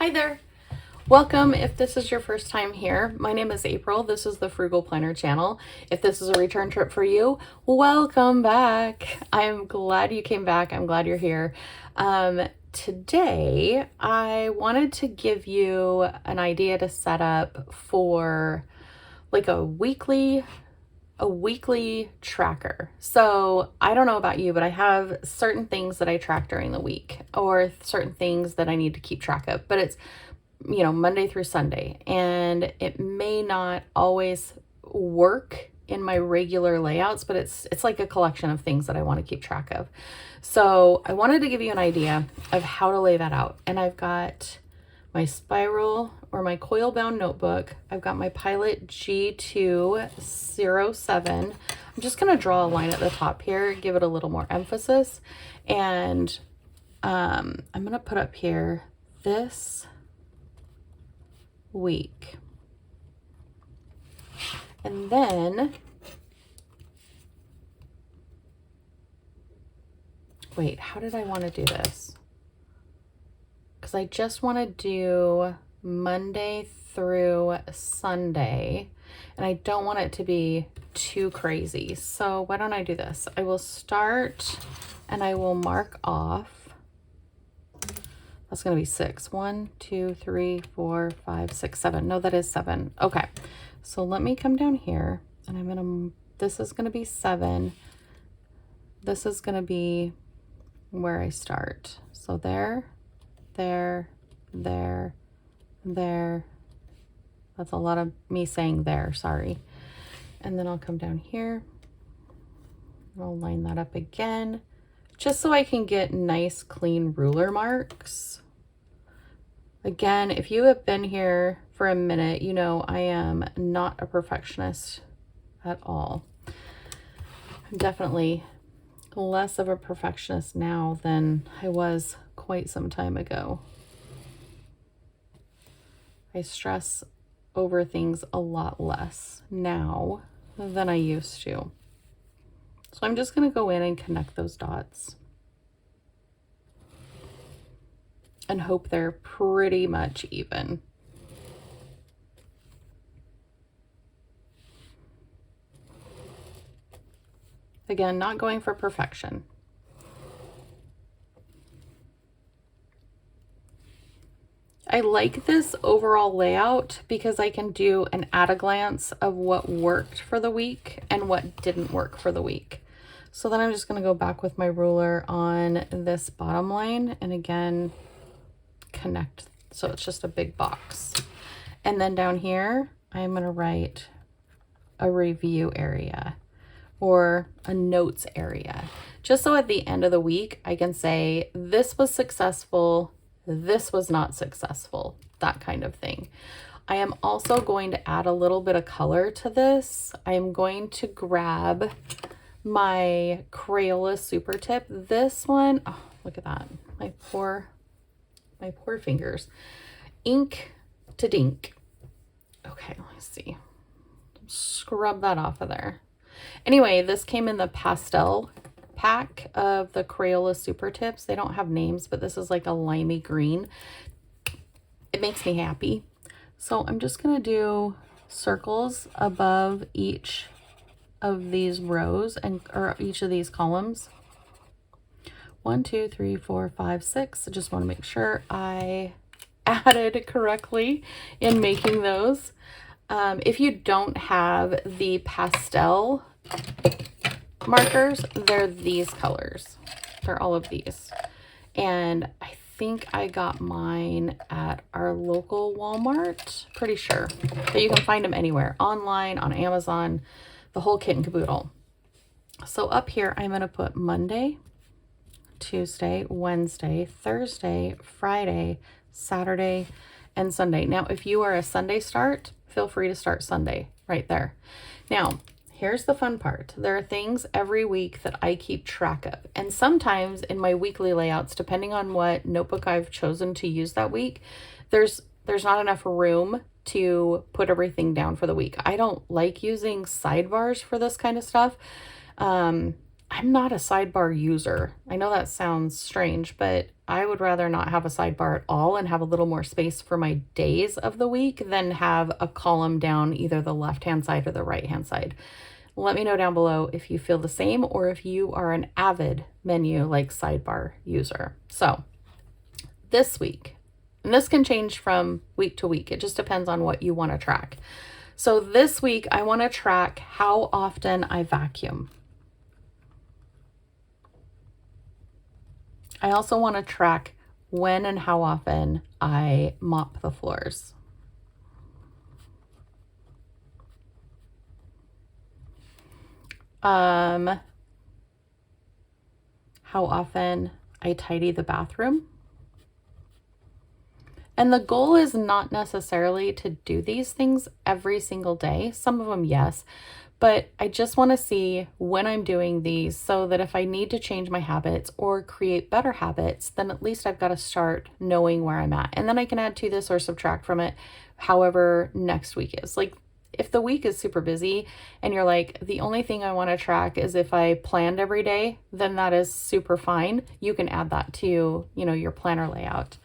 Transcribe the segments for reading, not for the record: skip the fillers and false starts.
Hi there. Welcome if this is your first time here. My name is April. This is the Frugal Planner channel. If this is a return trip for you, welcome back. I'm glad you came back. I'm glad you're here. Today, I wanted to give you an idea to set up for like a weekly tracker. So I don't know about you, but I have certain things that I track during the week or certain things that I need to keep track of, but it's, Monday through Sunday, and it may not always work in my regular layouts, but it's like a collection of things that I want to keep track of. So I wanted to give you an idea of how to lay that out. And I've got my spiral or my coil bound notebook. I've got my Pilot G207. I'm just going to draw a line at the top here, give it a little more emphasis. And I'm going to put up here this week. And then, wait, how did I want to do this? Because I just want to do Monday through Sunday, and I don't want it to be too crazy. So why don't I do this? I will start and I will mark off. That's going to be 6. 1, 2, 3, 4, 5, 6, 7. No, that is 7. Okay. So let me come down here and I'm going to, this is going to be 7. This is going to be where I start. So there. That's a lot of me saying there, sorry. And then I'll come down here. I'll line that up again, just so I can get nice, clean ruler marks. Again, if you have been here for a minute, you know I am not a perfectionist at all. I'm definitely less of a perfectionist now than I was quite some time ago. I stress over things a lot less now than I used to. So I'm just going to go in and connect those dots and hope they're pretty much even. Again, not going for perfection. I like this overall layout because I can do an at a glance of what worked for the week and what didn't work for the week. So then I'm just going to go back with my ruler on this bottom line and again connect, so it's just a big box. And then down here I'm going to write a review area or a notes area, just so at the end of the week I can say this was successful, this was not successful, that kind of thing. I am also going to add a little bit of color to this. I am going to grab my Crayola Super Tip. This one, oh, look at that. My poor fingers. Ink to dink. Okay, let's see. Scrub that off of there. Anyway, this came in the pastel pack of the Crayola Super Tips. They don't have names, but this is like a limey green. It makes me happy. So I'm just going to do circles above each of these rows or each of these columns. 1, 2, 3, 4, 5, 6. I just want to make sure I added correctly in making those. If you don't have the pastel markers, they're these colors. They're all of these. And I think I got mine at our local Walmart, pretty sure. But you can find them anywhere, online, on Amazon, the whole kit and caboodle. So up here, I'm going to put Monday, Tuesday, Wednesday, Thursday, Friday, Saturday, and Sunday. Now, if you are a Sunday start, feel free to start Sunday right there. Now, here's the fun part. There are things every week that I keep track of. And sometimes in my weekly layouts, depending on what notebook I've chosen to use that week, there's not enough room to put everything down for the week. I don't like using sidebars for this kind of stuff. I'm not a sidebar user. I know that sounds strange, but I would rather not have a sidebar at all and have a little more space for my days of the week than have a column down either the left-hand side or the right-hand side. Let me know down below if you feel the same or if you are an avid menu like sidebar user. So this week, and this can change from week to week. It just depends on what you want to track. So this week, I want to track how often I vacuum. I also want to track when and how often I mop the floors. How often I tidy the bathroom. And the goal is not necessarily to do these things every single day. Some of them, yes, but I just want to see when I'm doing these so that if I need to change my habits or create better habits, then at least I've got to start knowing where I'm at. And then I can add to this or subtract from it, however next week is. Like if the week is super busy and you're like, the only thing I want to track is if I planned every day, then that is super fine. You can add that to, your planner layout.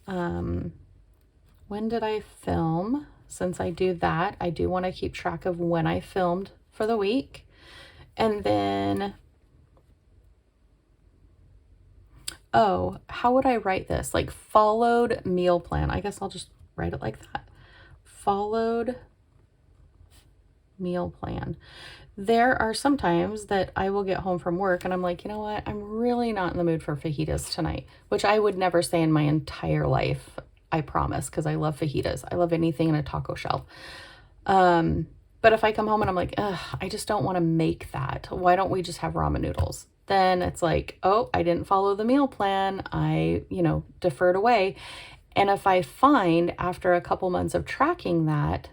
When did I film? Since I do that, I do want to keep track of when I filmed for the week. And then, how would I write this? Like followed meal plan. I guess I'll just write it like that. Followed meal plan. There are some times that I will get home from work and I'm like, you know what? I'm really not in the mood for fajitas tonight, which I would never say in my entire life. I promise, because I love fajitas. I love anything in a taco shell. But if I come home and I'm like, I just don't want to make that. Why don't we just have ramen noodles? Then it's like, oh, I didn't follow the meal plan. I, deferred away. And if I find after a couple months of tracking that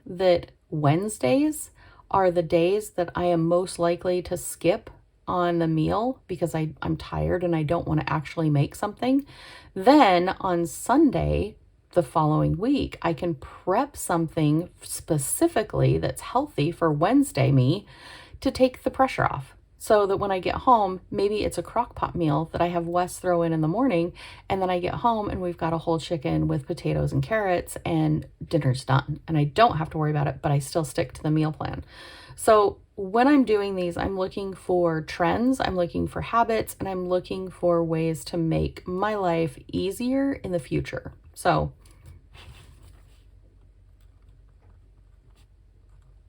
Wednesdays are the days that I am most likely to skip on the meal because I'm tired and I don't want to actually make something, then on Sunday, the following week, I can prep something specifically that's healthy for Wednesday me to take the pressure off. So that when I get home, maybe it's a crock pot meal that I have Wes throw in the morning, and then I get home and we've got a whole chicken with potatoes and carrots and dinner's done. And I don't have to worry about it, but I still stick to the meal plan. So when I'm doing these, I'm looking for trends, I'm looking for habits, and I'm looking for ways to make my life easier in the future. So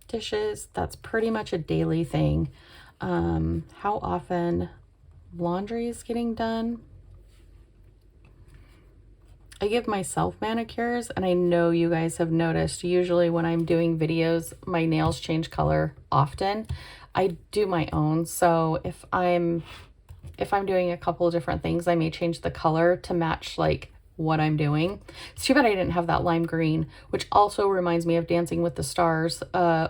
dishes, that's pretty much a daily thing. How often laundry is getting done. I give myself manicures, and I know you guys have noticed, usually when I'm doing videos, my nails change color often. I do my own, so if I'm doing a couple of different things, I may change the color to match like what I'm doing. It's too bad I didn't have that lime green, which also reminds me of Dancing with the Stars,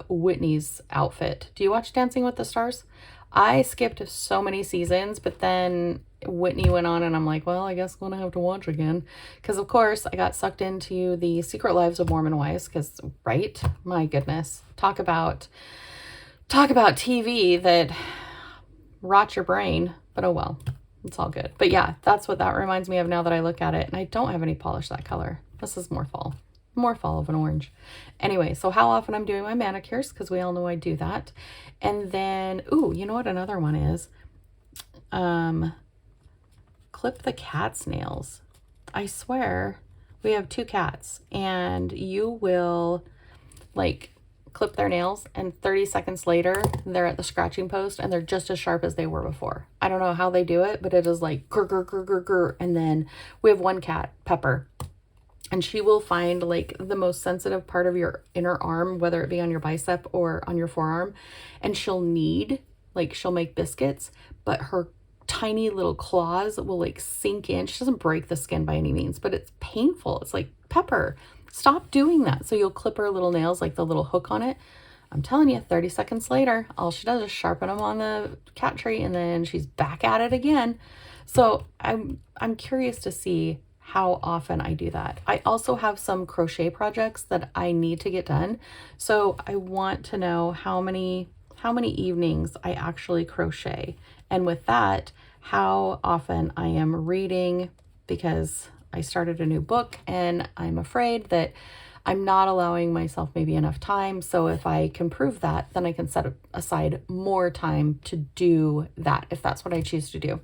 Whitney's outfit. Do you watch Dancing with the Stars? I skipped so many seasons, but then Whitney went on and I'm like, well, I guess I'm gonna have to watch again. Because of course I got sucked into the Secret Lives of Mormon Wives, because right, my goodness, talk about TV that rots your brain, but oh well. It's all good. But yeah, that's what that reminds me of now that I look at it. And I don't have any polish that color. This is more fall of an orange. Anyway, so how often I'm doing my manicures, because we all know I do that. And then, ooh, you know what another one is? Clip the cat's nails. I swear we have 2 cats, and you will like clip their nails and 30 seconds later they're at the scratching post and they're just as sharp as they were before. I don't know how they do it, but it is like grr, grr, grr, grr, grr. And then we have one cat, Pepper, and she will find like the most sensitive part of your inner arm, whether it be on your bicep or on your forearm, and she'll make biscuits, but her tiny little claws will like sink in. She doesn't break the skin by any means, but it's painful. It's like, Pepper, stop doing that. So you'll clip her little nails, like the little hook on it. I'm telling you, 30 seconds later, all she does is sharpen them on the cat tree, and then she's back at it again. So I'm curious to see how often I do that. I also have some crochet projects that I need to get done. So I want to know how many evenings I actually crochet. And with that, how often I am reading, because I started a new book and I'm afraid that I'm not allowing myself maybe enough time. So if I can prove that, then I can set aside more time to do that, if that's what I choose to do.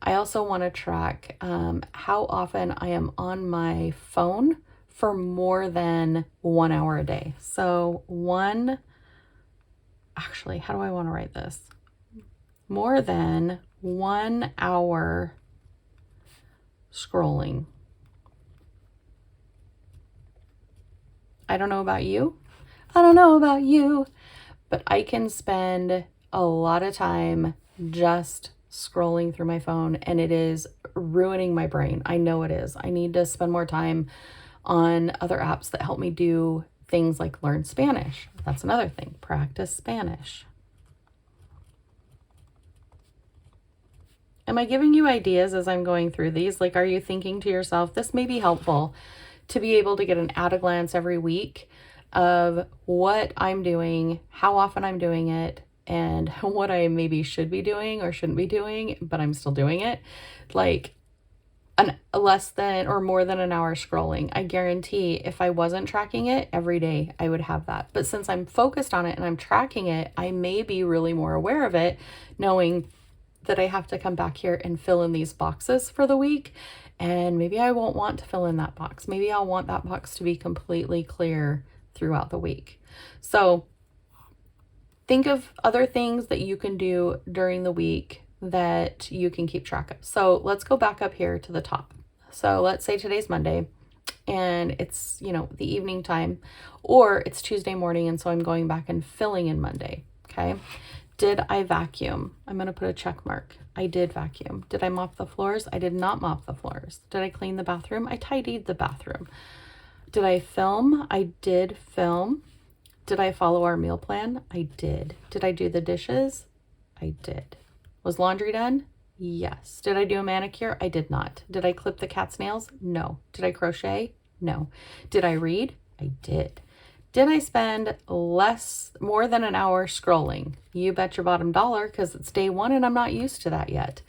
I also want to track how often I am on my phone for more than 1 hour a day. So actually, how do I want to write this? More than 1 hour scrolling. I don't know about you. I don't know about you, but I can spend a lot of time just scrolling through my phone, and it is ruining my brain. I know it is. I need to spend more time on other apps that help me do things like learn Spanish. That's another thing. Practice Spanish. Am I giving you ideas as I'm going through these? Like, are you thinking to yourself, this may be helpful to be able to get an at a glance every week of what I'm doing, how often I'm doing it, and what I maybe should be doing or shouldn't be doing, but I'm still doing it. Like less than or more than an hour scrolling. I guarantee if I wasn't tracking it every day, I would have that. But since I'm focused on it and I'm tracking it, I may be really more aware of it, knowing that I have to come back here and fill in these boxes for the week. And maybe I won't want to fill in that box. Maybe I'll want that box to be completely clear throughout the week. So think of other things that you can do during the week that you can keep track of. So let's go back up here to the top. So let's say today's Monday and it's, the evening time, or it's Tuesday morning. And so I'm going back and filling in Monday. Okay. Did I vacuum? I'm going to put a check mark. I did vacuum. Did I mop the floors? I did not mop the floors. Did I clean the bathroom? I tidied the bathroom. Did I film? I did film. Did I follow our meal plan? I did. Did I do the dishes? I did. Was laundry done? Yes. Did I do a manicure? I did not. Did I clip the cat's nails? No. Did I crochet? No. Did I read? I did. Did I spend more than an hour scrolling? You bet your bottom dollar, because it's day one and I'm not used to that yet.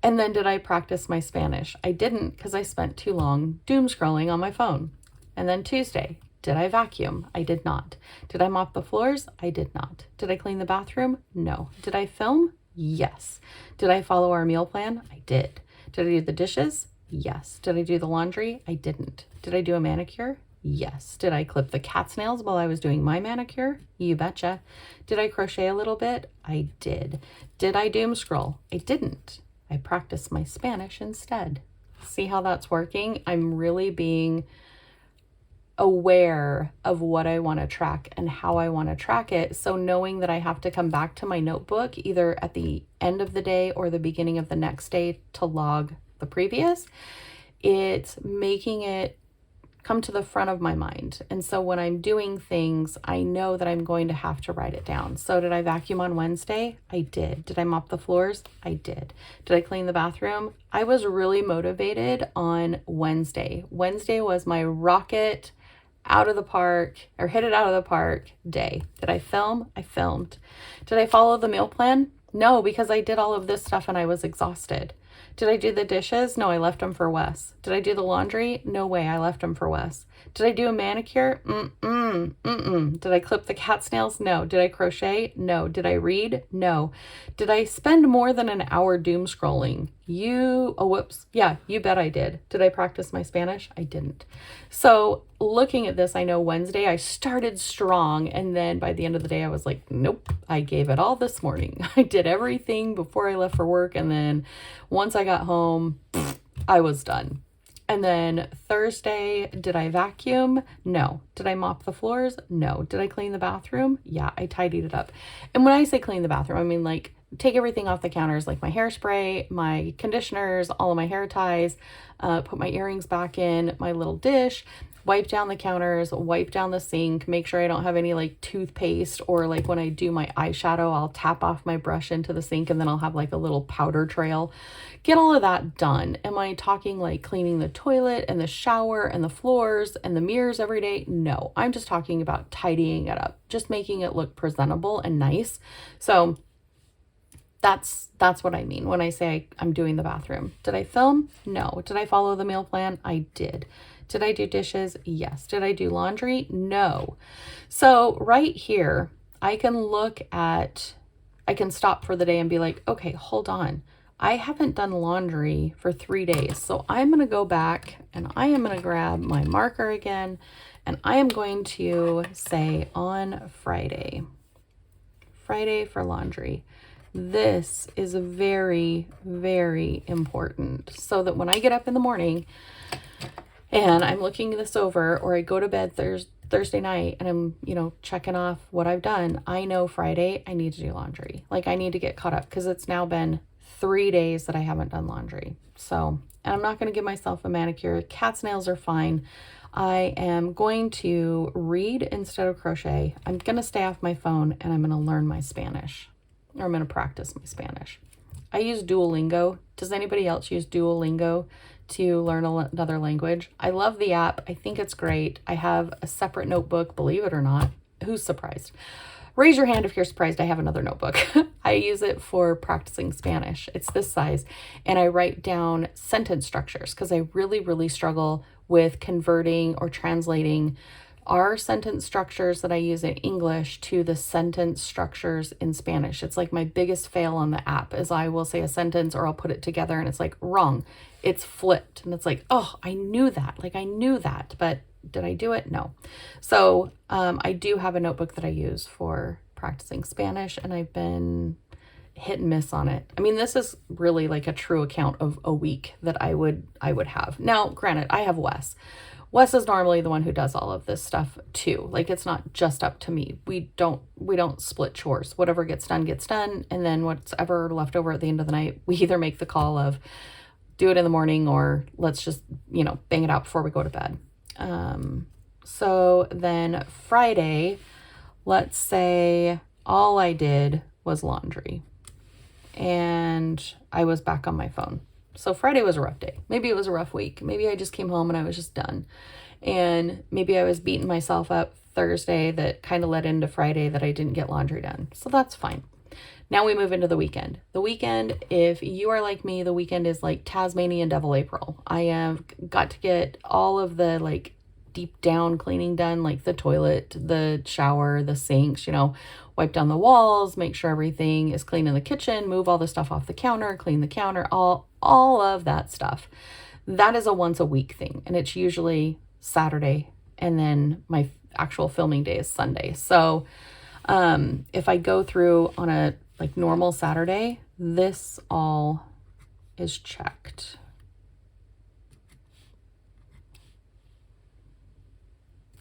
And then did I practice my Spanish? I didn't, because I spent too long doom scrolling on my phone. And then Tuesday, did I vacuum? I did not. Did I mop the floors? I did not. Did I clean the bathroom? No. Did I film? Yes. Did I follow our meal plan? I did. Did I do the dishes? Yes. Did I do the laundry? I didn't. Did I do a manicure? Yes. Did I clip the cat's nails while I was doing my manicure? You betcha. Did I crochet a little bit? I did. Did I doom scroll? I didn't. I practiced my Spanish instead. See how that's working? I'm really being aware of what I want to track and how I want to track it. So knowing that I have to come back to my notebook either at the end of the day or the beginning of the next day to log the previous, it's making it come to the front of my mind. And so when I'm doing things, I know that I'm going to have to write it down. So did I vacuum on Wednesday? I did. Did I mop the floors? I did. Did I clean the bathroom? I was really motivated on Wednesday. Wednesday was my rocket out of the park, or hit it out of the park day. Did I film? I filmed. Did I follow the meal plan? No, because I did all of this stuff and I was exhausted. Did I do the dishes? No, I left them for Wes. Did I do the laundry? No way, I left them for Wes. Did I do a manicure? Did I clip the cat's nails? No. Did I crochet? No. Did I read? No. Did I spend more than an hour doom scrolling? Yeah, you bet I did. Did I practice my Spanish? I didn't. So looking at this, I know Wednesday I started strong, and then by the end of the day I was like, nope, I gave it all this morning. I did everything before I left for work, and then once I got home, I was done. And then Thursday, did I vacuum? No. Did I mop the floors? No. Did I clean the bathroom? Yeah, I tidied it up. And when I say clean the bathroom, I mean like take everything off the counters, like my hairspray, my conditioners, all of my hair ties, put my earrings back in my little dish, wipe down the counters, wipe down the sink, make sure I don't have any like toothpaste, or like when I do my eyeshadow, I'll tap off my brush into the sink and then I'll have like a little powder trail. Get all of that done. Am I talking like cleaning the toilet and the shower and the floors and the mirrors every day? No, I'm just talking about tidying it up, just making it look presentable and nice. So That's what I mean when I say I'm doing the bathroom. Did I film? No. Did I follow the meal plan? I did. Did I do dishes? Yes. Did I do laundry? No. So right here, I can stop for the day and be like, okay, hold on. I haven't done laundry for 3 days. So I'm going to go back and I am going to grab my marker again, and I am going to say on Friday for laundry. This is very, very important, so that when I get up in the morning and I'm looking this over, or I go to bed Thursday night and I'm, checking off what I've done, I know Friday I need to do laundry. Like, I need to get caught up because it's now been 3 days that I haven't done laundry. So, and I'm not going to give myself a manicure. Cat's nails are fine. I am going to read instead of crochet. I'm going to stay off my phone and I'm going to learn my Spanish, or I'm going to practice my Spanish. I use Duolingo. Does anybody else use Duolingo to learn another language? I love the app. I think it's great. I have a separate notebook, believe it or not. Who's surprised? Raise your hand if you're surprised I have another notebook. I use it for practicing Spanish. It's this size, and I write down sentence structures because I really, really struggle with converting or translating our sentence structures that I use in English to the sentence structures in Spanish. It's like my biggest fail on the app is I will say a sentence or I'll put it together and it's like wrong. It's flipped and it's like, oh, I knew that. Like, I knew that, but did I do it? No. So I do have a notebook that I use for practicing Spanish, and I've been hit and miss on it. I mean, this is really like a true account of a week that I would have. Now, granted, I have Wes. Wes is normally the one who does all of this stuff too. Like, it's not just up to me. We don't split chores. Whatever gets done, and then what's ever left over at the end of the night, we either make the call of do it in the morning, or let's just, bang it out before we go to bed. So then Friday, let's say all I did was laundry and I was back on my phone. So Friday was a rough day. Maybe it was a rough week. Maybe I just came home and I was just done. And maybe I was beating myself up Thursday that kind of led into Friday that I didn't get laundry done. So that's fine. Now we move into the weekend. The weekend, if you are like me, the weekend is like Tasmanian Devil April. I have got to get all of the like deep down cleaning done, like the toilet, the shower, the sinks, wipe down the walls, make sure everything is clean in the kitchen, move all the stuff off the counter, clean the counter, all of that stuff. That is a once a week thing. And it's usually Saturday. And then my actual filming day is Sunday. So if I go through on a like normal Saturday, this all is checked.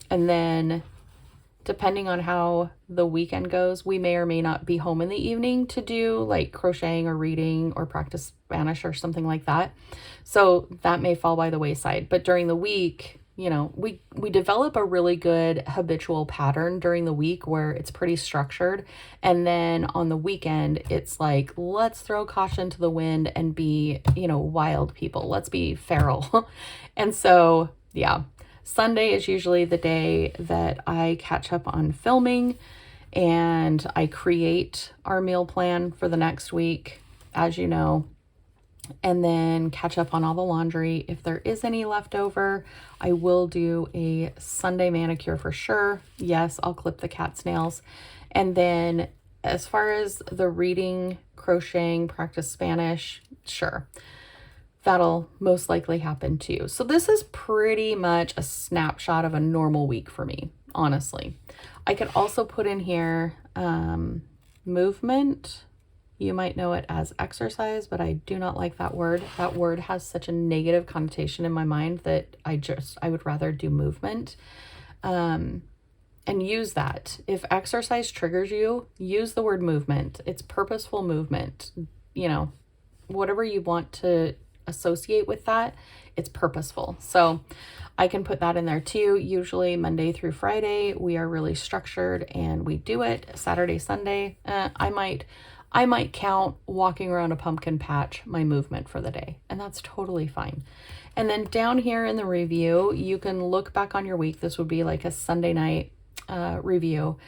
And then depending on how the weekend goes, we may or may not be home in the evening to do like crocheting or reading or practice Spanish or something like that. So that may fall by the wayside. But during the week, we develop a really good habitual pattern during the week where it's pretty structured. And then on the weekend, it's like, let's throw caution to the wind and be, wild people. Let's be feral. And so, yeah, Sunday is usually the day that I catch up on filming and I create our meal plan for the next week, as you know, and then catch up on all the laundry. If there is any left over, I will do a Sunday manicure for sure. Yes, I'll clip the cat's nails. And then as far as the reading, crocheting, practice Spanish, sure, that'll most likely happen too. So this is pretty much a snapshot of a normal week for me, honestly. I could also put in here movement. You might know it as exercise, but I do not like that word. That word has such a negative connotation in my mind that I would rather do movement. And use that. If exercise triggers you, use the word movement. It's purposeful movement. Whatever you want to associate with that, it's purposeful. So I can put that in there too. Usually Monday through Friday, we are really structured and we do it. Saturday, Sunday, I might count walking around a pumpkin patch my movement for the day, and that's totally fine. And then down here in the review, you can look back on your week. This would be like a Sunday night review.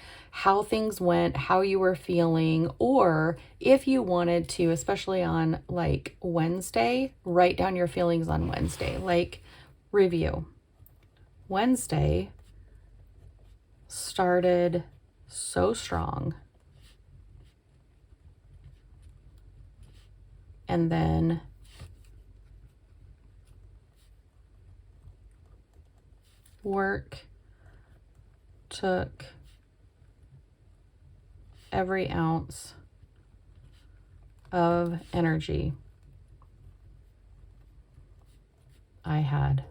how things went, how you were feeling, or if you wanted to, especially on like Wednesday, write down your feelings on Wednesday. Like, review. Wednesday started so strong, and then work took every ounce of energy I had.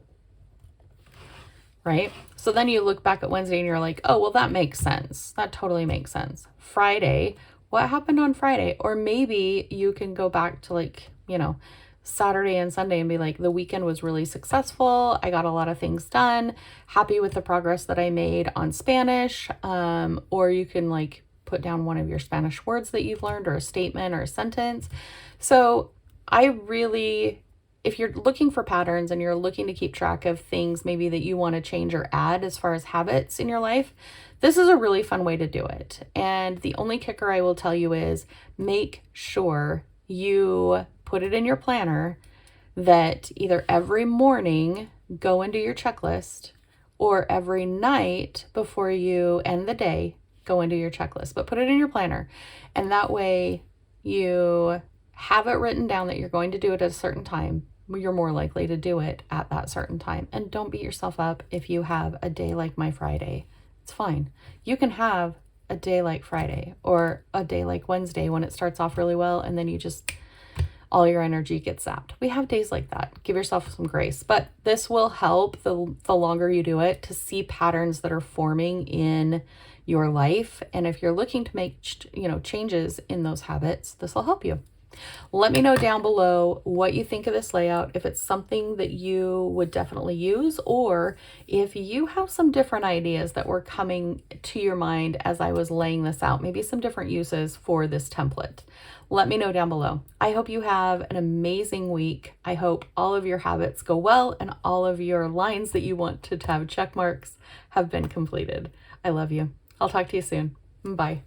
Right? So then you look back at Wednesday and you're like, oh, well, that makes sense. That totally makes sense. Friday, what happened on Friday? Or maybe you can go back to like, you know, Saturday and Sunday and be like, the weekend was really successful. I got a lot of things done. Happy with the progress that I made on Spanish. Or you can like put down one of your Spanish words that you've learned, or a statement or a sentence. So I really, if you're looking for patterns and you're looking to keep track of things maybe that you want to change or add as far as habits in your life, this is a really fun way to do it. And the only kicker I will tell you is make sure you put it in your planner that either every morning go into your checklist, or every night before you end the day go into your checklist. But put it in your planner, and that way you have it written down that you're going to do it at a certain time. You're more likely to do it at that certain time. And don't beat yourself up if you have a day like my Friday. It's fine. You can have a day like Friday, or a day like Wednesday when it starts off really well and then you just, all your energy gets zapped. We have days like that. Give yourself some grace. But this will help the longer you do it, to see patterns that are forming in your life. And if you're looking to make changes in those habits, this will help you. Let me know down below what you think of this layout, if it's something that you would definitely use, or if you have some different ideas that were coming to your mind as I was laying this out, maybe some different uses for this template. Let me know down below. I hope you have an amazing week. I hope all of your habits go well and all of your lines that you want to have check marks have been completed. I love you. I'll talk to you soon. Bye.